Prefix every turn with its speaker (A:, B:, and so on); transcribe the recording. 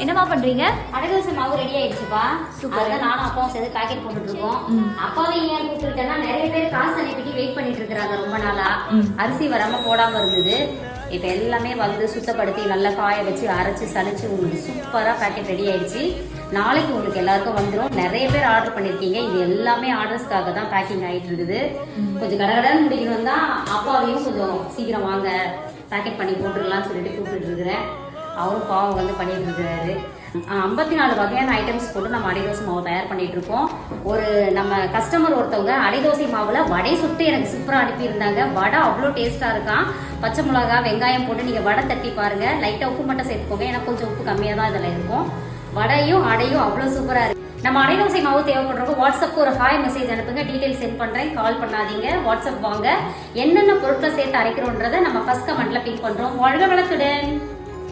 A: என்னமா பண்றீங்க?
B: அடைதோசை மாவு ரெடி ஆயிடுச்சுப்பா.
A: சூப்பர்.
B: நானும் அப்பாவும் சேர்ந்து பாக்கெட் போட்டுட்டு இருக்கோம். அப்பாவை ஏன் கூப்பிட்டுருக்கேன்னா நிறைய பேர் காசு அனுப்பிட்டு வெயிட் பண்ணிட்டு இருக்காங்க ரொம்ப நாளா. அரிசி வராம போடாம இருந்தது. இப்ப எல்லாமே வந்து சுத்தப்படுத்தி நல்லா காய வச்சு அரைச்சு சலிச்சு உங்களுக்கு சூப்பரா பாக்கெட் ரெடி ஆயிடுச்சு. நாளைக்கு உங்களுக்கு எல்லாருக்கும் வந்துடும். நிறைய பேர் ஆர்டர் பண்ணிருக்கீங்க. இது எல்லாமே ஆர்டர்ஸ்க்காக தான் பேக்கிங் ஆயிட்டு இருக்குது. கொஞ்சம் கடகடன்னு முடிக்கணும் தான் அப்பாவையும் கொஞ்சம் சீக்கிரம் வாங்க பேக்கெட் பண்ணி போட்டுருக்கலாம்னு சொல்லிட்டு கூப்பிட்டு இருக்கிறேன். அவரும் பாவம் வந்து பண்ணிட்டு இருக்கிறாரு. 54 வகையான ஐட்டம்ஸ் போட்டு நம்ம அடைதோசை மாவு தயார் பண்ணிட்டு இருக்கோம். ஒரு நம்ம கஸ்டமர் ஒருத்தவங்க அடைதோசை மாவுல வடை சுட்டு எனக்கு சூப்பரா அனுப்பியிருந்தாங்க. வடை அவ்வளோ டேஸ்டா இருக்கான். பச்சை மிளகா வெங்காயம் போட்டு நீங்க வடை தட்டி பாருங்க. லைட்டா உப்பு மட்டும் சேர்த்துக்கோங்க, ஏன்னா கொஞ்சம் உப்பு கம்மியா தான் இதுல இருக்கும். வடையும் அடையும் அவ்வளோ சூப்பரா இருக்கு. நம்ம அடைதோசை மாவு தேவைப்படுறவங்க வாட்ஸ்அப்க்கு ஒரு ஹாய் மெசேஜ் அனுப்புங்க. டீடைல் சென்ட் பண்றேன். கால் பண்ணாதீங்க, வாட்ஸ்அப் வாங்க. என்னென்ன பொருட்களை சேர்த்து அரைக்கிறோன்றதை நம்ம ஃபர்ஸ்ட் கமெண்ட்ல பின் பண்றோம். வாழ்க வளத்துடன்.